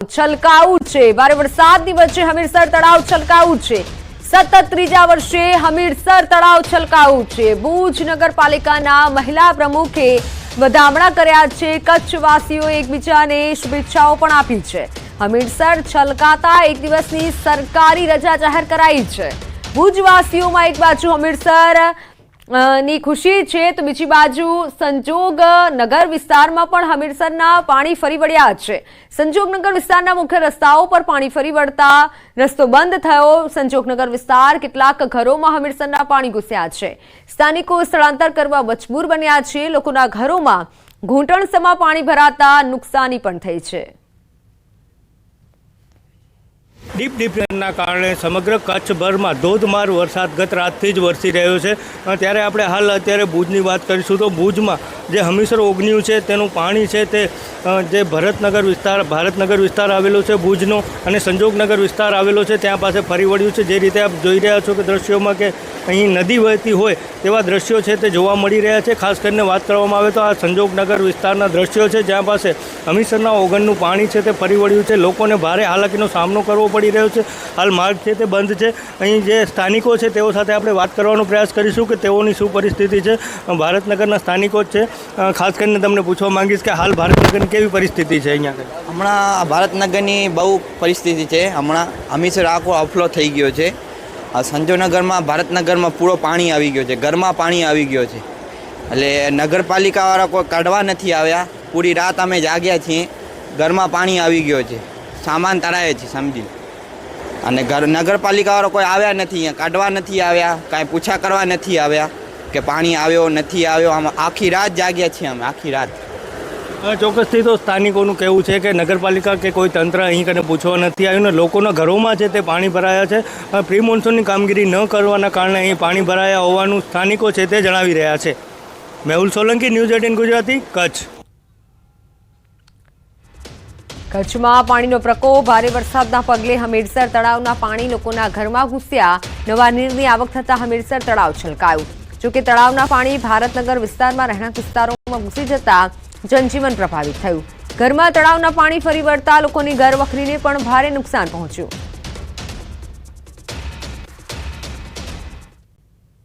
છલકાયું છે। ભારે વરસાદની વચ્ચે હમીરસર તળાવ છલકાયું છે। સતત ત્રીજા વર્ષે હમીરસર તળાવ છલકાયું છે। ભુજ નગરપાલિકાના મહિલા પ્રમુખે વધામણા કર્યા છે। કચ્છવાસીઓએ એકબીજાને શુભેચ્છાઓ પણ આપી છે। હમીરસર છલકાતા એક દિવસની સરકારી રજા જાહેર કરાઈ છે। ભુજવાસીઓમાં એક બાજુ હમીરસર ની ખુશી છે તો બીજી બાજુ સંજોગ નગર વિસ્તારમાં પણ હમીરસરના પાણી ફરી વળ્યા છે। સંજોગનગર વિસ્તારના મુખ્ય રસ્તાઓ પર પાણી ફરી વળતા રસ્તો બંધ થયો। સંજોગનગર વિસ્તાર કેટલાક ઘરોમાં હમીરસરના પાણી ઘૂસ્યા છે। સ્થાનિકો સ્થળાંતર કરવા મજબૂર બન્યા છે। લોકોના ઘરોમાં ઘૂંટણસમાં પાણી ભરાતા નુકસાની પણ થઈ છે। ડીપ ડિપ્રેશનના કારણે સમગ્ર કચ્છભરમાં ધોધમાર વરસાદ ગત રાતથી જ વરસી રહ્યો છે। ત્યારે આપણે હાલ અત્યારે ભુજની વાત કરીશું તો ભુજમાં જે હમીરસર ઓગન્યું છે તેનું પાણી છે તે જે ભારતનગર વિસ્તાર આવેલો છે ભુજનો અને સંજોગનગર વિસ્તાર આવેલો છે ત્યાં પાસે ફરી વળ્યું છે। જે રીતે આપ જોઈ રહ્યા છો કે દ્રશ્યોમાં કે અહીં નદી વહેતી હોય તેવા દ્રશ્યો છે તે જોવા મળી રહ્યા છે। ખાસ કરીને વાત કરવામાં આવે તો આ સંજોગનગર વિસ્તારના દ્રશ્યો છે જ્યાં પાસે હમીરસરના ઓગણનું પાણી છે તે ફરી વળ્યું છે। લોકોને ભારે હાલાકીનો સામનો કરવો પડી રહ્યો છે। હાલ માર્ગ છે તે બંધ છે। અહીં જે સ્થાનિકો છે તેઓ સાથે આપણે વાત કરવાનો પ્રયાસ કરીશું કે તેઓની શું પરિસ્થિતિ છે। ભારતનગરના સ્થાનિકો જ છે। ખાસ કરીને તમને પૂછવા માંગીશ કે હાલ ભારતનગરની કેવી પરિસ્થિતિ છે અહીંયા? હમણાં ભારતનગરની બહુ પરિસ્થિતિ છે। હમણાં હમીરસર આખો અફલો થઈ ગયો છે। સંજોગનગરમાં ભારતનગરમાં પૂરો પાણી આવી ગયો છે। ઘરમાં પાણી આવી ગયો છે એટલે નગરપાલિકાવાળા કોઈ કાઢવા નથી આવ્યા। પૂરી રાત અમે જાગ્યા છીએ। ઘરમાં પાણી આવી ગયો છે। સામાન તરાય છે સમજી અને નગરપાલિકાવાળા કોઈ આવ્યા નથી, અહીંયા કાઢવા નથી આવ્યા, કાંઈ પૂછા કરવા નથી આવ્યા કે પાણી આવ્યો નથી આવ્યો। આમ આખી રાત જાગ્યા છીએ અમે, આખી રાત। ચોક્કસથી તો સ્થાનિકોનું કહેવું છે કે નગરપાલિકા કે કોઈ તંત્ર અહીં કને પૂછવા નથી આવ્યું ને લોકોના ઘરોમાં છે તે પાણી ભરાયા છે। પ્રી મોન્સૂનની કામગીરી ન કરવાના કારણે અહીં પાણી ભરાયા હોવાનું સ્થાનિકો છે તે જણાવી રહ્યા છે। મેહુલ સોલંકી, ન્યૂઝ 18 ગુજરાતી, કચ્છ। કચ્છમાં પાણીનો પ્રકોપ। ભારે વરસાદના પગલે હમીરસર તળાવના પાણી લોકોના ઘરમાં ઘૂસ્યા। નવા નીરની આવક થતા હમીરસર તળાવ છલકાયું। જોકે તળાવના પાણી ભારતનગર વિસ્તારમાં રહેણાંક વિસ્તારોમાં ઘૂસી જતા જનજીવન પ્રભાવિત થયું। ઘરમાં તળાવના પાણી ફરી વળતા લોકોની ઘર વખરીને પણ ભારે નુકસાન પહોંચ્યું।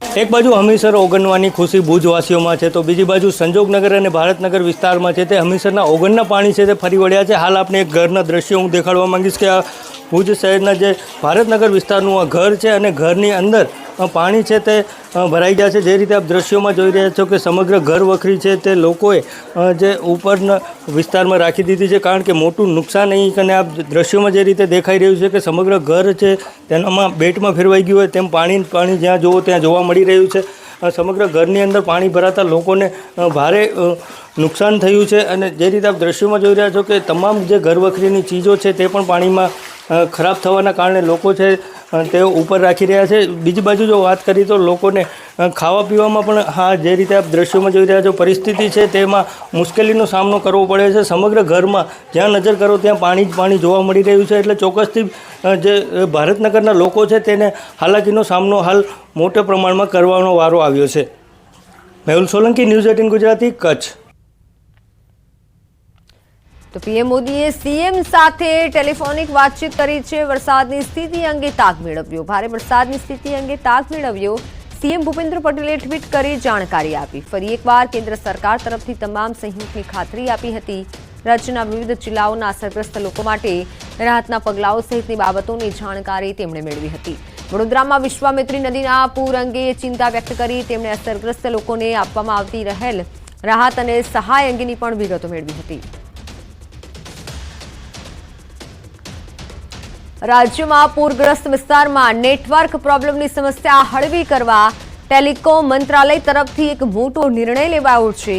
એક બાજુ હમીરસર ઓગણવાની ખુશી ભુજવાસીઓમાં છે તો બીજી બાજુ સંજોગનગર અને ભારતનગર વિસ્તારમાં છે તે હમીરસરના ઓગણના પાણી છે તે ફરી વળ્યા છે। હાલ આપણે એક ઘરના દ્રશ્યો હું દેખાડવા માંગીશ કે આ ભુજ શહેરના જે ભારતનગર વિસ્તારનું આ ઘર છે અને ઘરની અંદર પાણી છે તે ભરાઈ ગયા છે। જે રીતે આપ દ્રશ્યોમાં જોઈ રહ્યા છો કે સમગ્ર ઘર વખરી છે તે લોકોએ જે ઉપરના વિસ્તારમાં રાખી દીધી છે કારણ કે મોટું નુકસાન અહીં કને આપ દ્રશ્યોમાં જે રીતે દેખાઈ રહ્યું છે કે સમગ્ર ઘર છે તેનામાં બેટમાં ફેરવાઈ ગયું હોય તેમ પાણી જ્યાં જુઓ ત્યાં જોવા મળી રહ્યું છે। સમગ્ર ઘરની અંદર પાણી ભરાતા લોકોને ભારે નુકસાન થયું છે અને જે રીતે આપ દ્રશ્યોમાં જોઈ રહ્યા છો કે તમામ જે ઘર વખરીની ચીજો છે તે પણ પાણીમાં ખરાબ થવાના કારણે લોકો છે તેઓ ઉપર રાખી રહ્યા છે। બીજી બાજુ જો વાત કરીએ તો લોકોને ખાવા પીવામાં પણ હા જે રીતે આપ દ્રશ્યોમાં જોઈ રહ્યા છો પરિસ્થિતિ છે તેમાં મુશ્કેલીનો સામનો કરવો પડે છે। સમગ્ર ઘરમાં જ્યાં નજર કરો ત્યાં પાણી જ પાણી જોવા મળી રહ્યું છે એટલે ચોક્કસથી જે ભારતનગરના લોકો છે તેને હાલાકીનો સામનો હાલ મોટા પ્રમાણમાં કરવાનો વારો આવ્યો છે। મેહુલ સોલંકી, ન્યૂઝ 18 ગુજરાતી, કચ્છ। તો પીએમ મોદીએ સીએમ સાથે ટેલિફોનિક વાતચીત કરી છે। વરસાદની સ્થિતિ અંગે તાગ મેળવ્યો। ભારે વરસાદની સ્થિતિ અંગે તાગ મેળવ્યો। સીએમ ભૂપેન્દ્ર પટેલે ટ્વીટ કરી જાણકારી આપી। ફરી એકવાર કેન્દ્ર સરકાર તરફથી તમામ સહયોગની ખાતરી આપી હતી। રાજ્યના વિવિધ જિલ્લાઓના અસરગ્રસ્ત લોકો માટે રાહતના પગલાઓ સહિતની બાબતોની જાણકારી તેમણે મેળવી હતી। વડોદરામાં વિશ્વામિત્રી નદીના પૂર અંગે ચિંતા વ્યક્ત કરી તેમણે અસરગ્રસ્ત લોકોને આપવામાં આવતી રહેલ રાહત અને સહાય અંગેની પણ વિગતો મેળવી હતી। રાજ્યમાં પૂરગ્રસ્ત વિસ્તારમાં નેટવર્ક પ્રોબ્લેમની સમસ્યા હળવી કરવા ટેલિકોમ મંત્રાલય તરફથી એક મોટો નિર્ણય લેવાયો છે।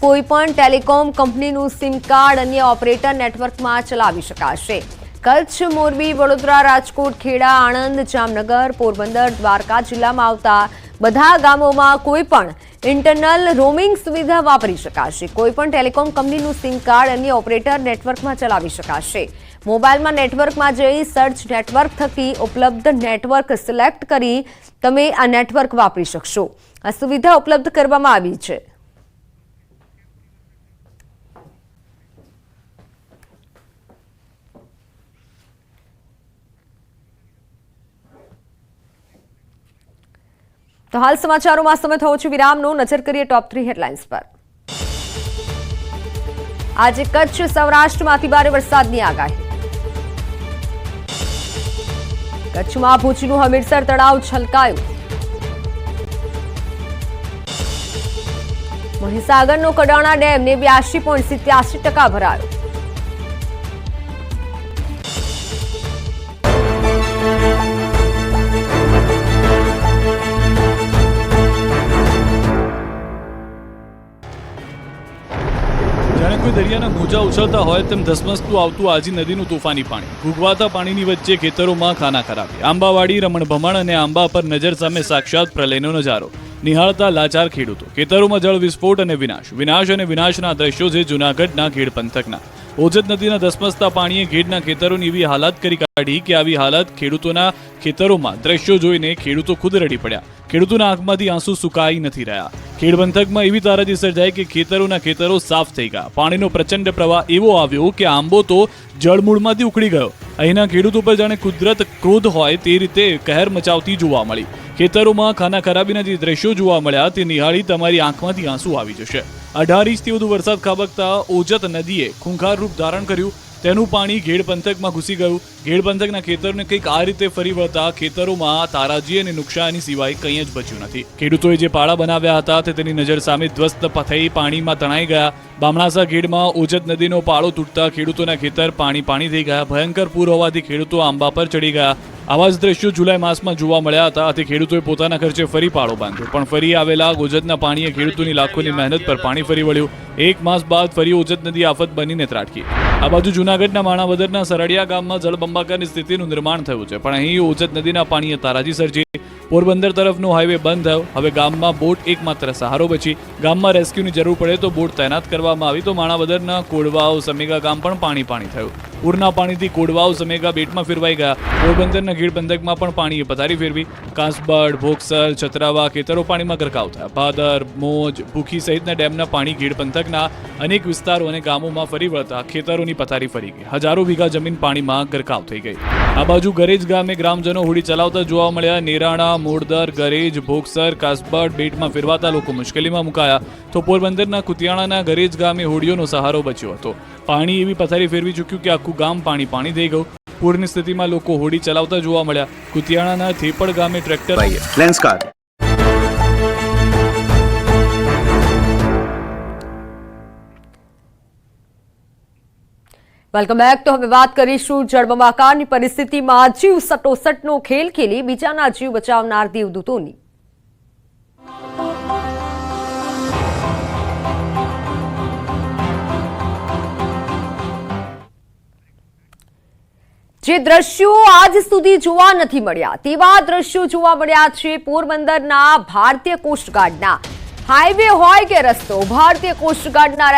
કોઈપણ ટેલિકોમ કંપનીનું સિમ કાર્ડ અન્ય ઓપરેટર નેટવર્કમાં ચલાવી શકાશે। કચ્છ, મોરબી, વડોદરા, રાજકોટ, ખેડા, આણંદ, જામનગર, પોરબંદર, દ્વારકા જિલ્લામાં આવતા બધા ગામોમાં કોઈપણ ઇન્ટરનલ રોમિંગ સુવિધા વાપરી શકાશે। કોઈપણ ટેલિકોમ કંપનીનું સિમ કાર્ડ અન્ય ઓપરેટર નેટવર્કમાં ચલાવી શકાશે। મોબાઈલમાં નેટવર્કમાં જઈ સર્ચ નેટવર્ક થકી ઉપલબ્ધ નેટવર્ક સિલેક્ટ કરી તમે આ નેટવર્ક વાપરી શકશો। આ સુવિધા ઉપલબ્ધ કરવામાં આવી છે। તો હાલ સમાચારોમાં સમય થયો છે વિરામનો. નજર કરીએ ટોપ 3 હેડલાઇન્સ પર. આજે કચ્છ સૌરાષ્ટ્રમાંથી ભારે વરસાદની આગાહી. કચ્છમાં ભુજનું હમીરસર તળાવ છલકાયું. મહીસાગરનો કડાણા ડેમ 82.87% ભરાયો. જાણે કોઈ દરિયાના મોજા ઉછળતા હોય તેમ ધસમસતું આવતું આજી નદીનું તોફાની પાણી. ભૂગવાતા પાણીની વચ્ચે ખેતરોમાં ખાના ખરાબી. આંબાવાડી, રમણ ભમણ અને આંબા પર નજર સામે સાક્ષાત પ્રલયનો નજારો. નિહાળતા લાચાર ખેડૂતો. ખેતરોમાં જળ વિસ્ફોટ અને વિનાશ અને વિનાશના દ્રશ્યો છે જૂનાગઢના ખેડ પંથકના. ઓજત નદીના ધસમસતા પાણીએ ખેડના ખેતરોની એવી હાલત કરી કાઢી કે આવી હાલત ખેડૂતોના ખેતરોમાં દ્રશ્યો જોઈને ખેડૂતો ખુદ રડી પડ્યા. ખેડૂતોના આંખમાંથી આંસુ સુકાઈ નથી રહ્યા. ખેડ પંથકમાં એવી તારાજી સર્જાઈ કે ખેતરો સાફ થઈ ગયા. પાણીનો પ્રચંડ પ્રવાહ એવો આવ્યો કે આંબો તો જળમૂળમાંથી ઉખડી ગયો. અહીંના ખેડૂતો પર જાણે કુદરત ક્રોધ હોય તે રીતે કહેર મચાવતી જોવા મળી. ખેતરોમાં ખાના ખરાબીના જે દ્રશ્યો જોવા મળ્યા તે નિહાળી તમારી આંખમાંથી આંસુ આવી જશે. 18 ઇંચથી વધુ વરસાદ ખાબકતા ઓજત નદીએ ખૂંખાર રૂપ ધારણ કર્યું. તેનું પાણી ઘેડ પંથકમાં ઘૂસી ગયું. ઘેડ પંથકના ખેતરોને કંઈક આ રીતે ફરી વળતા ખેતરોમાં તારાજી અને નુકસાની સિવાય કંઈ જ બચ્યું નથી. ખેડૂતોએ જે પાળા બનાવ્યા હતા તે તેની નજર સામે ધ્વસ્ત થઈ પાણીમાં તણાઈ ગયા. બામણાસા ઘેડમાં ઓજત નદીનો પાળો તૂટતા ખેડૂતોના ખેતર પાણી થઈ ગયા. ભયંકર પૂર હોવાથી ખેડૂતો આંબા પર ચડી ગયા. આવા જ દ્રશ્યો જુલાઈ માસમાં જોવા મળ્યા હતા. આથી ખેડૂતોએ પોતાના ખર્ચે ફરી પાળો બાંધ્યો. પણ ફરી આવેલા ઓજતના પાણીએ ખેડૂતોની લાખોની મહેનત પર પાણી ફરી વળ્યું. 1 માસ બાદ ફરી ઓજત નદી આફત બનીને ત્રાટકી. આ બાજુ જૂનાગઢના માણાવદરના સરડિયા ગામમાં જળબંબાકારની સ્થિતિનું નિર્માણ થયું છે. પણ અહીં ઓજત નદીના પાણીએ તારાજી સર્જી. પોરબંદર તરફનો હાઈવે બંધ થયો. હવે ગામમાં બોટ એકમાત્ર સહારો બચી. ગામમાં રેસ્ક્યુની જરૂર પડે તો બોટ તૈનાત કરવામાં આવી. તો માણાવદરના કોડવાવ સમેગા ગામ પણ પાણી થયું. પૂરના પાણીથી કોડવાવ સમેગા બેટમાં ફેરવાઈ ગયા. પોરબંદરના ખેડ પંથકમાં પણ પાણીએ પથારી ફેરવી. કાંસબડ, ભોગસર, છત્રાવા ખેતરો પાણીમાં ગરકાવ થયા. ભાદર, મોજ, ભૂખી સહિતના ડેમના પાણી ખેડ પંથકના અનેક વિસ્તારો અને ગામોમાં ફરી વળતા ખેતરોની પથારી ફરી ગઈ. હજારો વીઘા જમીન પાણીમાં ગરકાવ થઈ ગઈ. આ બાજુ ગરેજ ગામે ગ્રામજનો હોડી ચલાવતા જોવા મળ્યા. નેરાણા, મોડદર, ગરેજ, ભોગસર, કાસબડ બેટમાં ફેરવાતા લોકો મુશ્કેલીમાં મુકાયા. તો પોરબંદરના કુતિયાણાના ગરેજ ગામે હોડીઓનો સહારો બચ્યો હતો. પાણી એવી પથારી ફેરવી ચૂક્યું કે આખું ગામ પાણી થઈ ગયું. પૂરની સ્થિતિમાં લોકો હોડી ચલાવતા જોવા મળ્યા. કુતિયાણાના થેપડ ગામે ટ્રેક્ટર લેન્સકાર વેલકમ બેક. તો હવે વાત કરીશું જળબંબાકારની પરિસ્થિતિમાં જીવ સટોસટનો ખેલ ખેલી બીજાના જીવ બચાવનાર દેવદૂતોની. જે દ્રશ્યો આજ સુધી જોવા નથી મળ્યા તેવા દ્રશ્યો જોવા મળ્યા છે પોરબંદરના ભારતીય કોસ્ટગાર્ડના. હાઈવે હોય કે રસ્તો, ભારતીય કોસ્ટગાર્ડના